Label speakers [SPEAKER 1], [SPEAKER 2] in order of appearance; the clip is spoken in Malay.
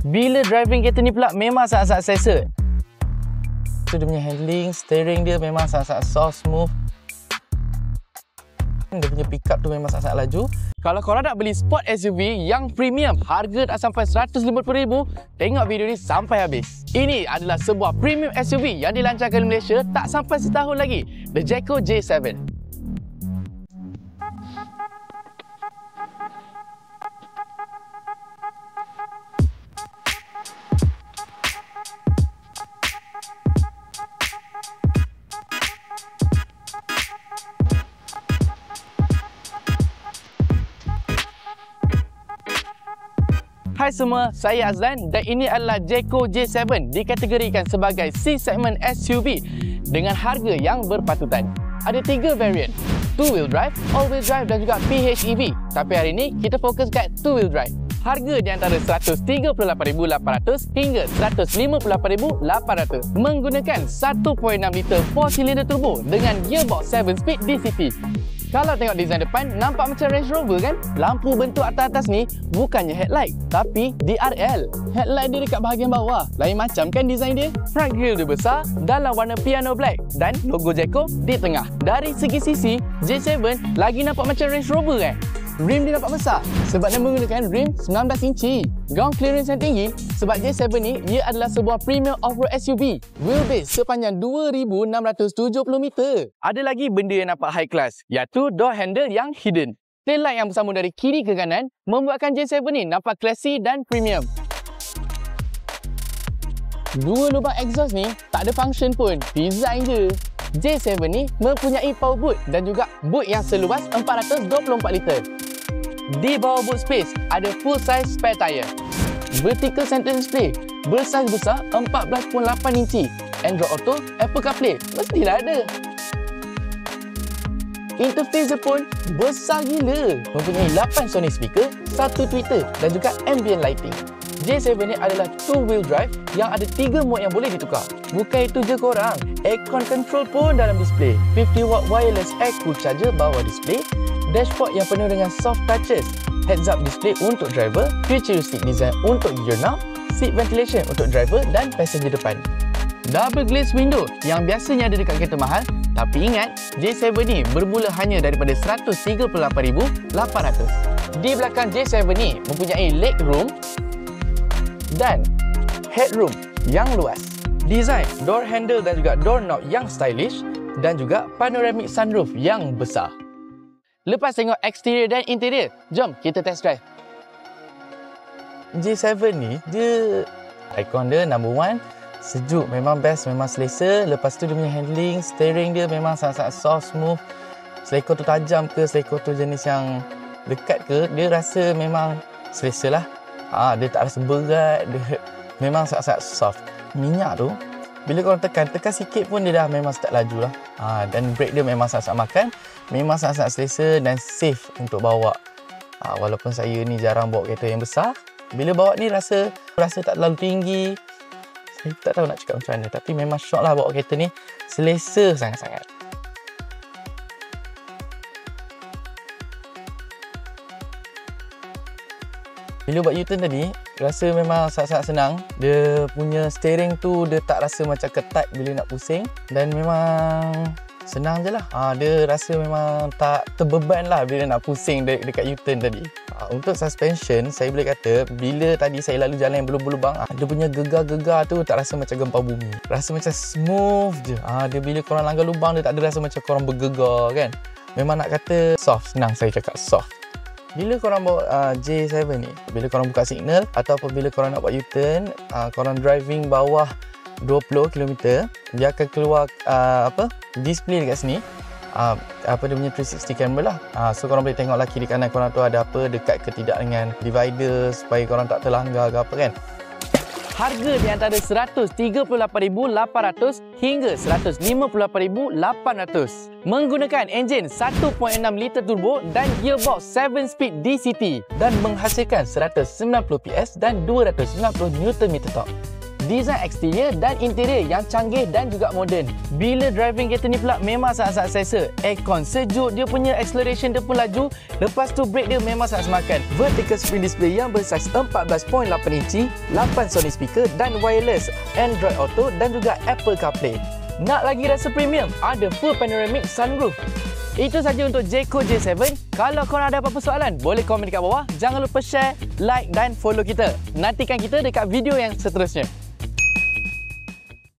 [SPEAKER 1] Bila driving kereta ni pula memang sangat-sangat selesa. So dia punya handling, steering dia memang sangat-sangat soft, smooth. Dia punya pick up tu memang sangat-sangat laju. Kalau korang nak beli sport SUV yang premium, harga tak sampai RM150,000, tengok video ni sampai habis. Ini adalah sebuah premium SUV yang dilancarkan di Malaysia tak sampai setahun lagi, The Jayco J7. Hai semua, saya Azlan dan ini adalah Jayco J7 dikategorikan sebagai C-segment SUV dengan harga yang berpatutan. Ada 3 variant, 2-wheel drive, all-wheel drive dan juga PHEV. Tapi hari ini kita fokus kat 2-wheel drive. Harga di antara RM138,800 hingga RM158,800 menggunakan 1.6 liter 4-cylinder turbo dengan gearbox 7-speed DCT. Kalau tengok design depan, nampak macam Range Rover kan? Lampu bentuk atas-atas ni bukannya headlight, tapi DRL. Headlight dia dekat bahagian bawah. Lain macam kan design dia? Front grille dia besar dalam warna piano black dan logo Jayco di tengah. Dari segi sisi, J7 lagi nampak macam Range Rover kan? Rim dia nampak besar sebab dia menggunakan rim 19 inci. Ground clearance yang tinggi sebab J7 ni ia adalah sebuah premium off-road SUV. Wheelbase sepanjang 2,670 meter. Ada lagi benda yang nampak high class, iaitu door handle yang hidden. Tail light yang bersambung dari kiri ke kanan membuatkan J7 ni nampak classy dan premium. Dua lubang exhaust ni tak ada function pun, design je. J7 ni mempunyai power boot dan juga boot yang seluas 424 liter. Di bawah boot space ada full size spare tyre. Vertical center display bersaiz besar 14.8 inci. Android Auto, Apple CarPlay mestilah ada. Interface dia pun besar gila. Mempunyai 8 sonic speaker, 1 tweeter dan juga ambient lighting. J7 ni adalah 2-wheel drive yang ada 3 mode yang boleh ditukar. Bukan itu je korang, aircon control pun dalam display. 50W wireless air cool charger bawah display. Dashboard yang penuh dengan soft touches. Heads up display untuk driver, futuristic design untuk gear knob, seat ventilation untuk driver dan passenger depan. Double glaze window yang biasanya ada dekat kereta mahal, tapi ingat, J7 ni bermula hanya daripada RM138,800. Di belakang J7 ni mempunyai leg room dan headroom yang luas. Design door handle dan juga door knob yang stylish dan juga panoramic sunroof yang besar. Lepas tengok exterior dan interior, jom kita test drive. J7 ni dia icon dia number 1, sejuk, memang best, memang selesa. Lepas tu dia punya handling, steering dia memang sangat-sangat soft, smooth. Selekor tu tajam ke, selekor tu jenis yang dekat ke, dia rasa memang selesa lah. Dia tak rasa berat, dia memang sangat-sangat soft. Minyak tu, bila korang tekan sikit pun dia dah memang start laju lah. Dan brake dia memang sangat-sangat makan, memang sangat-sangat selesa dan safe untuk bawa. Walaupun saya ni jarang bawa kereta yang besar, bila bawa ni rasa tak terlalu tinggi. Saya tak tahu nak cakap macam mana, tapi memang syok lah bawa kereta ni, selesa sangat-sangat. Bila buat U-turn tadi, rasa memang sangat-sangat senang. Dia punya steering tu, dia tak rasa macam ketat bila nak pusing. Dan memang senang je lah. Dia rasa memang tak terbeban lah bila nak pusing dekat U-turn tadi. Untuk suspension, saya boleh kata, bila tadi saya lalu jalan yang belum berlubang, dia punya gegar-gegar tu tak rasa macam gempa bumi. Rasa macam smooth je. Dia bila korang langgar lubang, dia tak ada rasa macam korang bergegar kan. Memang nak kata soft, senang saya cakap soft. Bila korang bawa J7 ni, bila korang buka signal ataupun bila korang nak buat U-turn, korang driving bawah 20 km, dia akan keluar display dekat sini. Dia punya 360 camera lah. So korang boleh tengok lah kiri kanan korang tu ada apa, dekat ke tidak dengan divider supaya korang tak terlanggar ke apa kan. Harga di antara RM138,800 hingga RM158,800. Menggunakan enjin 1.6 liter turbo dan gearbox 7-speed DCT dan menghasilkan 190 PS dan 290 Nm torque. design eksterior dan interior yang canggih dan juga moden. Bila driving kereta ni pula memang sangat-sangat selesa. Aircon sejuk, dia punya acceleration dia pun laju. Lepas tu brake dia memang sangat semakan. Vertical screen display yang bersaiz 14.8 inci, 8 sonic speaker dan wireless, Android Auto dan juga Apple CarPlay. Nak lagi rasa premium? Ada full panoramic sunroof. Itu saja untuk Jayco J7. Kalau korang ada apa-apa soalan, boleh komen dekat bawah. Jangan lupa share, like dan follow kita. Nantikan kita dekat video yang seterusnya.